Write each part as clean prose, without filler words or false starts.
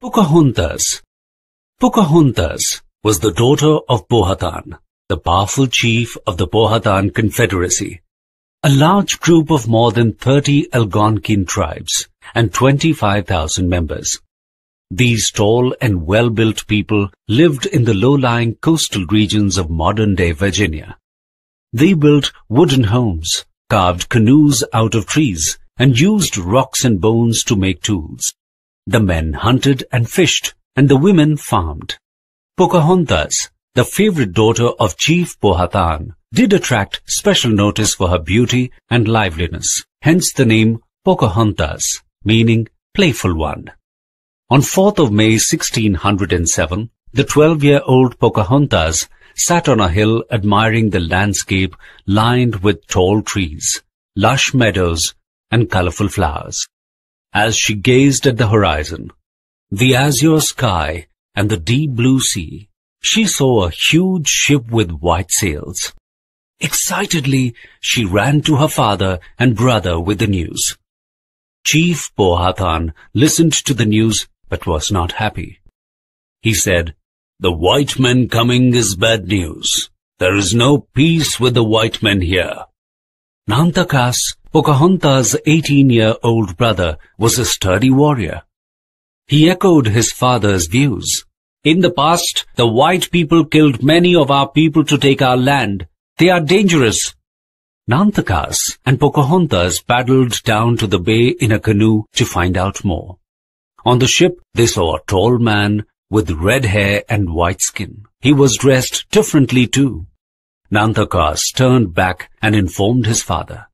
Pocahontas. Pocahontas was the daughter of Powhatan, the powerful chief of the Powhatan Confederacy, a large group of more than 30 Algonquin tribes and 25,000 members. These tall and well-built people lived in the low-lying coastal regions of modern-day Virginia. They built wooden homes, carved canoes out of trees, and used rocks and bones to make tools. The men hunted and fished, and the women farmed. Pocahontas, the favorite daughter of Chief Powhatan, did attract special notice for her beauty and liveliness, hence the name Pocahontas, meaning playful one. On 4th of May 1607, the 12-year-old Pocahontas sat on a hill admiring the landscape lined with tall trees, lush meadows, and colorful flowers. As she gazed at the horizon, the azure sky, and the deep blue sea, she saw a huge ship with white sails. Excitedly, she ran to her father and brother with the news. Chief Powhatan listened to the news but was not happy. He said, "The white men coming is bad news. There is no peace with the white men here." Nantakas, Pocahontas' 18-year-old brother, was a sturdy warrior. He echoed his father's views. "In the past, the white people killed many of our people to take our land. They are dangerous." Nantakas and Pocahontas paddled down to the bay in a canoe to find out more. On the ship, they saw a tall man with red hair and white skin. He was dressed differently too. Nantakas turned back and informed his father.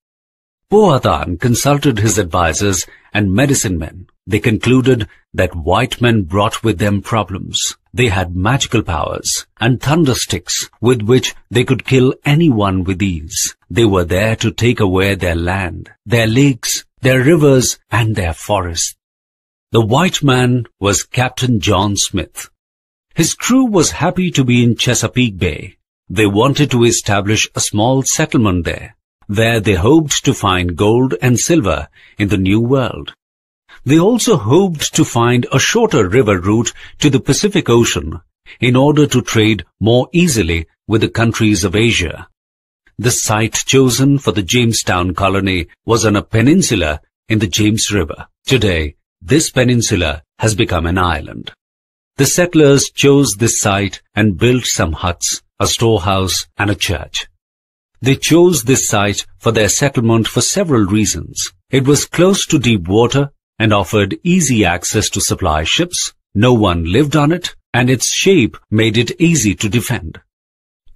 Powhatan consulted his advisors and medicine men. They concluded that white men brought with them problems. They had magical powers and thunder sticks with which they could kill anyone with ease. They were there to take away their land, their lakes, their rivers, and their forests. The white man was Captain John Smith. His crew was happy to be in Chesapeake Bay. They wanted to establish a small settlement there, where they hoped to find gold and silver in the New World. They also hoped to find a shorter river route to the Pacific Ocean in order to trade more easily with the countries of Asia. The site chosen for the Jamestown colony was on a peninsula in the James River. Today, this peninsula has become an island. The settlers chose this site and built some huts, a storehouse, and a church. They chose this site for their settlement for several reasons. It was close to deep water and offered easy access to supply ships. No one lived on it, and its shape made it easy to defend.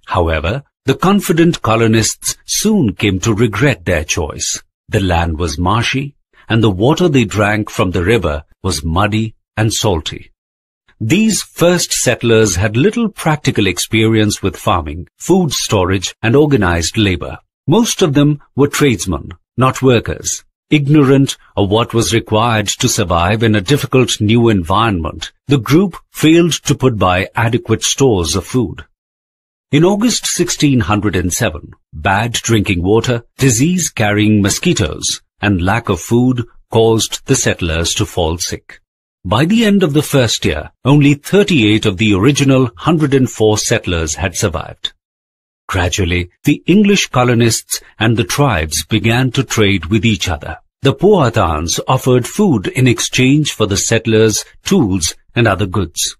However, the confident colonists soon came to regret their choice. The land was marshy, and the water they drank from the river was muddy and salty. These first settlers had little practical experience with farming, food storage, and organized labor. Most of them were tradesmen, not workers. Ignorant of what was required to survive in a difficult new environment, the group failed to put by adequate stores of food. In August 1607, bad drinking water, disease-carrying mosquitoes, and lack of food caused the settlers to fall sick. By the end of the first year, only 38 of the original 104 settlers had survived. Gradually, the English colonists and the tribes began to trade with each other. The Powhatans offered food in exchange for the settlers' tools and other goods.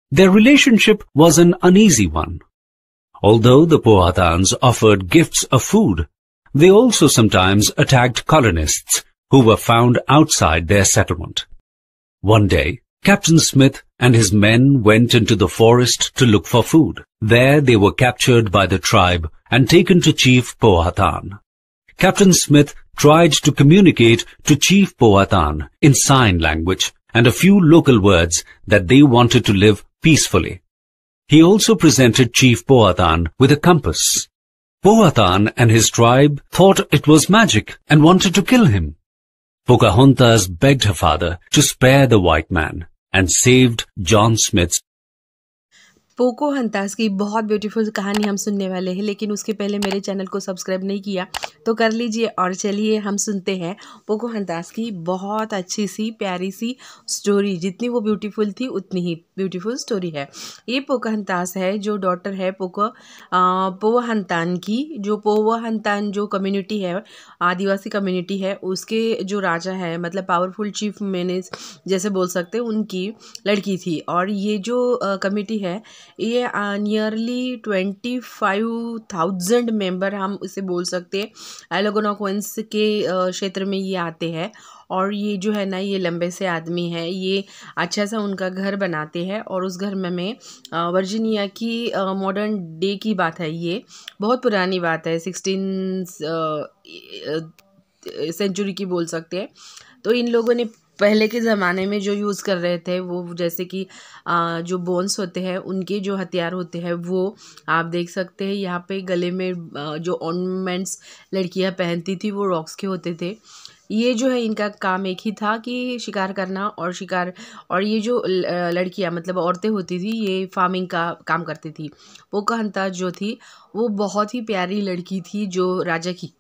Their relationship was an uneasy one. Although the Powhatans offered gifts of food, they also sometimes attacked colonists who were found outside their settlement. One day, Captain Smith and his men went into the forest to look for food. There they were captured by the tribe and taken to Chief Powhatan. Captain Smith tried to communicate to Chief Powhatan in sign language and a few local words that they wanted to live peacefully. He also presented Chief Powhatan with a compass. Powhatan and his tribe thought it was magic and wanted to kill him. Pocahontas begged her father to spare the white man and saved John Smith's. पोकोहंतास की बहुत beautiful कहानी हम सुनने वाले हैं, लेकिन उसके पहले मेरे चैनल को सब्सक्राइब नहीं किया तो कर लीजिए। और चलिए हम सुनते हैं पोकोहंतास की बहुत अच्छी सी प्यारी सी स्टोरी। जितनी वो ब्यूटीफुल थी उतनी ही ब्यूटीफुल स्टोरी है। ये पोकोहंतास है जो डॉटर है पोवहंतान की। जो पोवहंतान जो कम्युनिटी है, आदिवासी कम्युनिटी है, उसके जो राजा है मतलब पावरफुल चीफ मैनेज जैसे बोल सकते हैं, उनकी लड़की थी। और ये जो कमेटी है ये नियरली 25,000 मेंबर हम इसे बोल सकते हैं एल्गोनाक्विंस के क्षेत्र में ये आते हैं। और ये जो है ना, ये लंबे से आदमी है, ये अच्छा सा उनका घर बनाते हैं। और उस घर में वर्जीनिया की मॉडर्न डे की बात है, ये बहुत पुरानी बात है, 16 सेंचुरी की बोल सकते हैं। तो इन लोगों ने पहले के ज़माने में जो यूज़ कर रहे थे वो जैसे कि जो बोन्स होते हैं, उनके जो हथियार होते हैं वो आप देख सकते हैं यहाँ पे। गले में जो ऑर्नामेंट्स लड़कियां पहनती थी वो रॉक्स के होते थे। ये जो है इनका काम एक ही था कि शिकार करना और ये जो लड़कियां मतलब औरतें होती थी ये फार्मिंग का काम करती थी। पोकाहंतास जो थी वो बहुत ही प्यारी लड़की थी, जो राजा की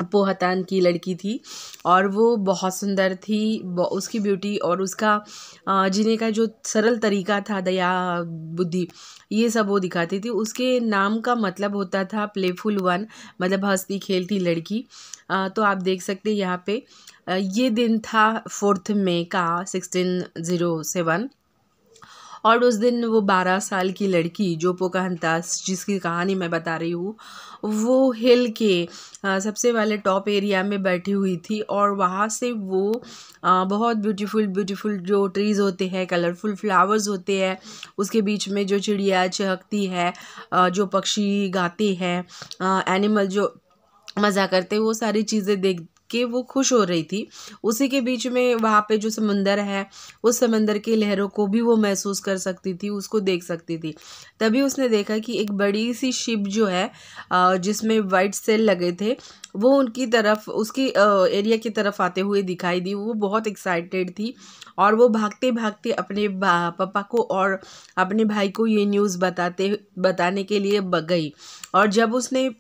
पोहतान की लड़की थी। और वो बहुत सुंदर थी। उसकी ब्यूटी और उसका जीने का जो सरल तरीका था, दया बुद्धि, ये सब वो दिखाती थी। उसके नाम का मतलब होता था प्लेफुल वन, मतलब हंसती खेलती लड़की। तो आप देख सकते हैं यहाँ पे ये दिन था 4 मई का 1607। और उस दिन वो 12 साल की लड़की जो पोकाहंतास जिसकी कहानी मैं बता रही हूँ, वो हिल के सबसे वाले टॉप एरिया में बैठी हुई थी। और वहाँ से वो बहुत ब्यूटीफुल जो ट्रीज़ होते हैं, कलरफुल फ्लावर्स होते हैं, उसके बीच में जो चिड़िया चहकती है, जो पक्षी गाते हैं, एनिमल जो मज़ा करते, वो सारी चीज़ें देख के वो खुश हो रही थी। उसी के बीच में वहाँ पे जो समंदर है, उस समंदर की लहरों को भी वो महसूस कर सकती थी, उसको देख सकती थी। तभी उसने देखा कि एक बड़ी सी शिप जो है जिसमें वाइट सेल लगे थे, वो उनकी तरफ, उसकी एरिया की तरफ आते हुए दिखाई दी। वो बहुत एक्साइटेड थी और वो भागते भागते अपने पापा को और अपने भाई को ये न्यूज़ बताने के लिए गई। और जब उसने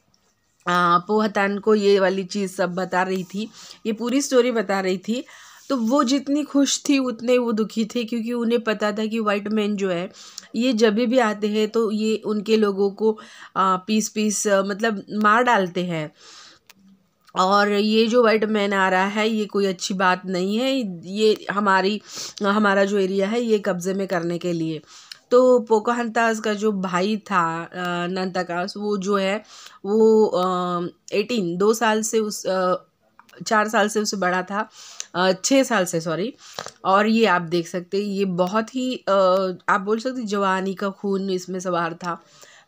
पोहतान को ये वाली चीज़ सब बता रही थी, ये पूरी स्टोरी बता रही थी, तो वो जितनी खुश थी उतने वो दुखी थे, क्योंकि उन्हें पता था कि वाइट मैन जो है ये जब भी आते हैं तो ये उनके लोगों को पीस मतलब मार डालते हैं। और ये जो वाइट मैन आ रहा है ये कोई अच्छी बात नहीं है, ये हमारा जो एरिया है ये कब्जे में करने के लिए। तो पोकाहंतास का जो भाई था नंताकास, वो जो है वो 2 साल से 4 साल से उससे बड़ा था, 6 साल से, सॉरी। और ये आप देख सकते हैं ये बहुत ही आप बोल सकते जवानी का खून इसमें सवार था।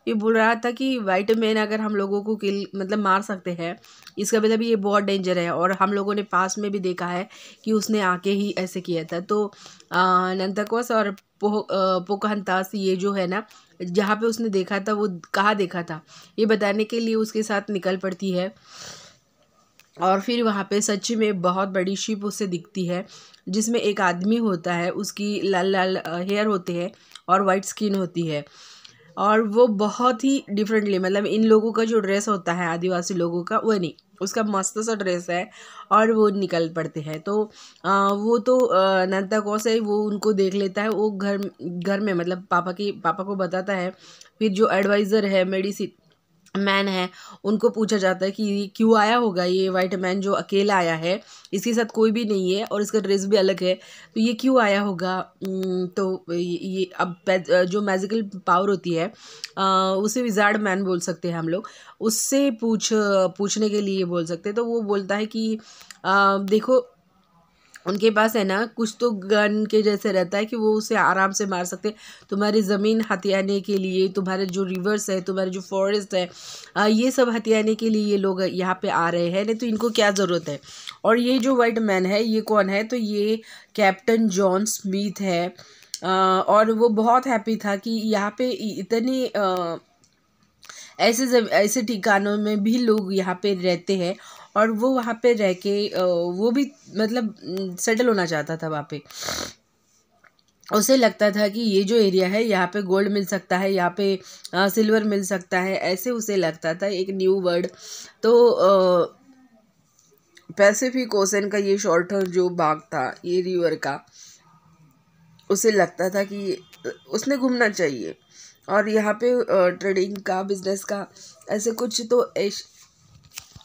ये बोल रहा था कि वाइट मैन अगर हम लोगों को मतलब मार सकते हैं, इसका मतलब ये बहुत डेंजर है। और हम लोगों ने पास में भी देखा है कि उसने आके ही ऐसे किया था। तो नंताकोस और पोकाहंतास ये जो है ना, जहाँ पे उसने देखा था वो कहाँ देखा था ये बताने के लिए उसके साथ निकल पड़ती है। और फिर वहाँ पे सच्ची में बहुत बड़ी शिप उसे दिखती है, जिसमें एक आदमी होता है, उसकी लाल लाल हेयर होते हैं और वाइट स्किन होती है। और वो बहुत ही डिफरेंटली, मतलब इन लोगों का जो ड्रेस होता है आदिवासी लोगों का, वो नहीं, उसका मस्त सा ड्रेस है। और वो निकल पड़ते हैं। तो वो तो नंताकोस है, वो उनको देख लेता है। वो घर में मतलब पापा को बताता है। फिर जो एडवाइज़र है, मेडिसिन मैन है, उनको पूछा जाता है कि क्यों आया होगा ये वाइट मैन जो अकेला आया है, इसके साथ कोई भी नहीं है और इसका ड्रेस भी अलग है, तो ये क्यों आया होगा। तो ये अब जो मैजिकल पावर होती है उसे विजार्ड मैन बोल सकते हैं हम लोग, उससे पूछने के लिए बोल सकते हैं। तो वो बोलता है कि देखो उनके पास है ना कुछ तो गन के जैसे रहता है कि वो उसे आराम से मार सकते हैं। तुम्हारी ज़मीन हथियाने के लिए, तुम्हारे जो रिवर्स है, तुम्हारे जो फॉरेस्ट है, ये सब हथियाने के लिए ये लोग यहाँ पे आ रहे हैं, नहीं तो इनको क्या ज़रूरत है। और ये जो वाइट मैन है ये कौन है, तो ये कैप्टन जॉन स्मिथ है। और वो बहुत हैप्पी था कि यहाँ पे इतने ऐसे ठिकानों में भी लोग यहाँ पे रहते हैं। और वो वहाँ पे रह के वो भी मतलब सेटल होना चाहता था वहाँ पे। उसे लगता था कि ये जो एरिया है यहाँ पे गोल्ड मिल सकता है, यहाँ पे सिल्वर मिल सकता है, ऐसे उसे लगता था। एक न्यू वर्ड तो पैसिफिक ओशन का ये शॉर्टर जो भाग था ये रिवर का, उसे लगता था कि उसने घूमना चाहिए और यहाँ पे ट्रेडिंग का, बिजनेस का ऐसे कुछ तो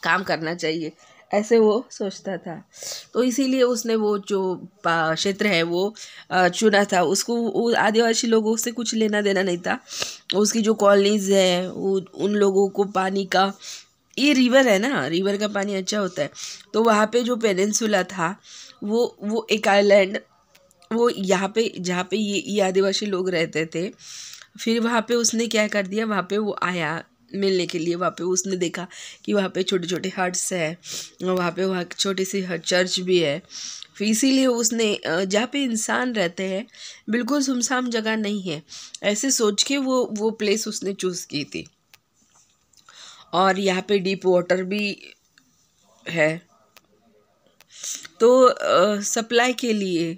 काम करना चाहिए, ऐसे वो सोचता था। तो इसीलिए उसने वो जो क्षेत्र है वो चुना था। उसको आदिवासी लोगों से कुछ लेना देना नहीं था। उसकी जो कॉलोनीज है उन लोगों को पानी का, ये रिवर है ना, रिवर का पानी अच्छा होता है। तो वहाँ पे जो पेनिनसुला था वो एक आइलैंड, वो यहाँ पे जहाँ पे ये आदिवासी लोग रहते थे, फिर वहाँ पे उसने क्या कर दिया, वहाँ पे वो आया मिलने के लिए। वहाँ पे उसने देखा कि वहाँ पे छोटे छोटे हट्स है, वहाँ छोटी सी चर्च भी है। फिर इसीलिए उसने जहाँ पे इंसान रहते हैं बिल्कुल सुनसान जगह नहीं है, ऐसे सोच के वो प्लेस उसने चूज़ की थी। और यहाँ पे डीप वाटर भी है, तो सप्लाई के लिए,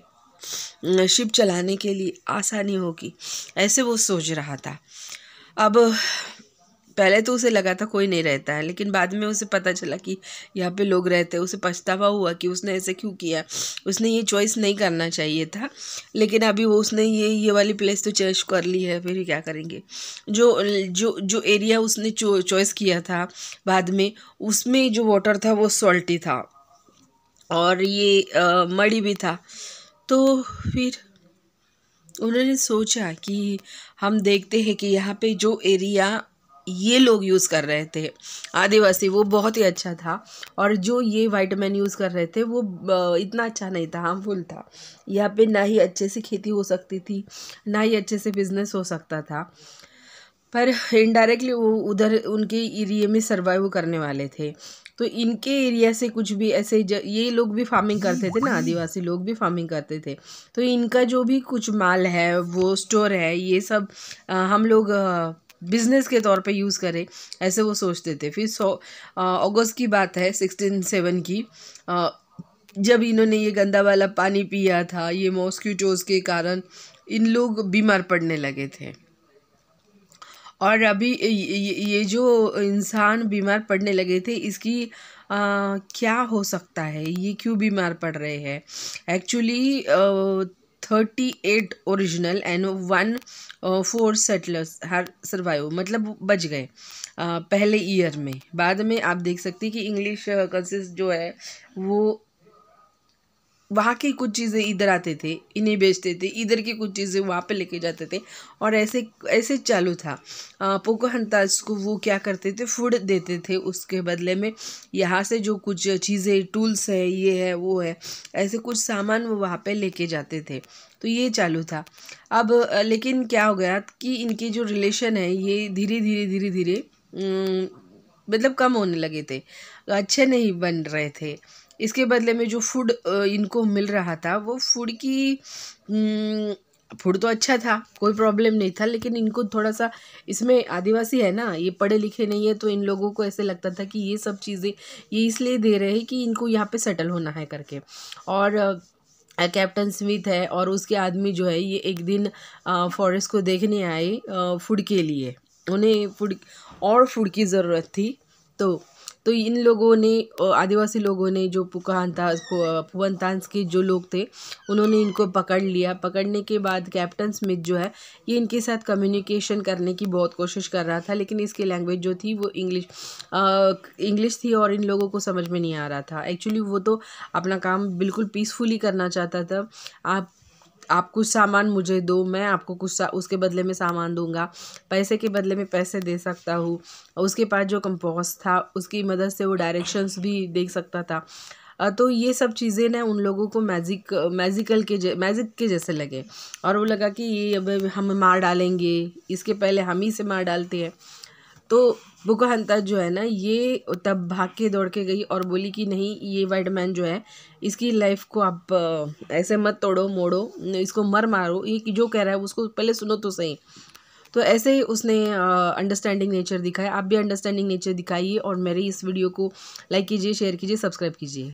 शिप चलाने के लिए आसानी होगी, ऐसे वो सोच रहा था। अब पहले तो उसे लगा था कोई नहीं रहता है, लेकिन बाद में उसे पता चला कि यहाँ पे लोग रहते हैं। उसे पछतावा हुआ कि उसने ऐसे क्यों किया, उसने ये चॉइस नहीं करना चाहिए था। लेकिन अभी वो उसने ये वाली प्लेस तो चॉइस कर ली है, फिर क्या करेंगे। जो जो जो एरिया उसने चॉइस किया था बाद में, उसमें जो वाटर था वो सॉल्टी था और ये मड़ी भी था। तो फिर उन्होंने सोचा कि हम देखते हैं कि यहाँ पे जो एरिया ये लोग यूज़ कर रहे थे आदिवासी, वो बहुत ही अच्छा था। और जो ये वाइट मैन यूज़ कर रहे थे वो इतना अच्छा नहीं था, हार्मफुल था। यहाँ पे ना ही अच्छे से खेती हो सकती थी, ना ही अच्छे से बिजनेस हो सकता था। पर इनडायरेक्टली वो उधर उनके एरिया में सर्वाइव करने वाले थे। तो इनके एरिया से कुछ भी ऐसे ये लोग भी फार्मिंग करते थे ना, आदिवासी लोग भी फार्मिंग करते थे। तो इनका जो भी कुछ माल है, वो स्टोर है, ये सब हम लोग बिजनेस के तौर पे यूज़ करें, ऐसे वो सोचते थे। फिर अगस्त की बात है 1607 की, जब इन्होंने ये गंदा वाला पानी पिया था, ये मॉस्किटोज के कारण इन लोग बीमार पड़ने लगे थे। और अभी ये जो इंसान बीमार पड़ने लगे थे, इसकी क्या हो सकता है, ये क्यों बीमार पड़ रहे हैं। Actually 38 original and 4 settlers her survive, मतलब बच गए पहले ईयर में। बाद में आप देख सकते हैं कि इंग्लिश कंसिस्ट जो है वो वहाँ की कुछ चीज़ें इधर आते थे, इन्हें बेचते थे, इधर की कुछ चीज़ें वहाँ पे लेके जाते थे, और ऐसे ऐसे चालू था। पोकोहंतास को वो क्या करते थे, फूड देते थे, उसके बदले में यहाँ से जो कुछ चीज़ें, टूल्स है, ये है वो है, ऐसे कुछ सामान वो वहाँ पे लेके जाते थे। तो ये चालू था। अब लेकिन क्या हो गया कि इनके जो रिलेशन है ये धीरे धीरे धीरे धीरे मतलब कम होने लगे थे, अच्छे नहीं बन रहे थे। इसके बदले में जो फूड इनको मिल रहा था, वो फूड तो अच्छा था, कोई प्रॉब्लम नहीं था, लेकिन इनको थोड़ा सा, इसमें आदिवासी है ना, ये पढ़े लिखे नहीं है, तो इन लोगों को ऐसे लगता था कि ये सब चीज़ें ये इसलिए दे रहे हैं कि इनको यहाँ पे सेटल होना है करके। और कैप्टन स्मिथ है और उसके आदमी जो है, ये एक दिन फॉरेस्ट को देखने आए फूड के लिए। उन्हें फूड की ज़रूरत थी। तो इन लोगों ने, आदिवासी लोगों ने, जो पुवंतान्स के जो लोग थे, उन्होंने इनको पकड़ लिया। पकड़ने के बाद कैप्टन स्मिथ जो है, ये इनके साथ कम्युनिकेशन करने की बहुत कोशिश कर रहा था, लेकिन इसकी लैंग्वेज जो थी वो इंग्लिश थी और इन लोगों को समझ में नहीं आ रहा था। एक्चुअली वो तो अपना काम बिल्कुल पीसफुली करना चाहता था। आप कुछ सामान मुझे दो, मैं आपको कुछ उसके बदले में सामान दूंगा, पैसे के बदले में पैसे दे सकता हूँ। उसके पास जो कंपास था उसकी मदद से वो डायरेक्शंस भी देख सकता था। तो ये सब चीज़ें ना उन लोगों को मैजिक के जैसे लगे, और वो लगा कि ये अब हम मार डालेंगे, इसके पहले हम ही से मार डालते हैं। तो पोकोहंता जो है ना, ये तब भाग के दौड़ के गई और बोली कि नहीं, ये वाइट मैन जो है, इसकी लाइफ को आप ऐसे मत तोड़ो मोड़ो, इसको मारो, ये जो कह रहा है उसको पहले सुनो तो सही। तो ऐसे ही उसने अंडरस्टैंडिंग नेचर दिखाया। आप भी अंडरस्टैंडिंग नेचर दिखाइए और मेरे इस वीडियो को लाइक कीजिए, शेयर कीजिए, सब्सक्राइब कीजिए।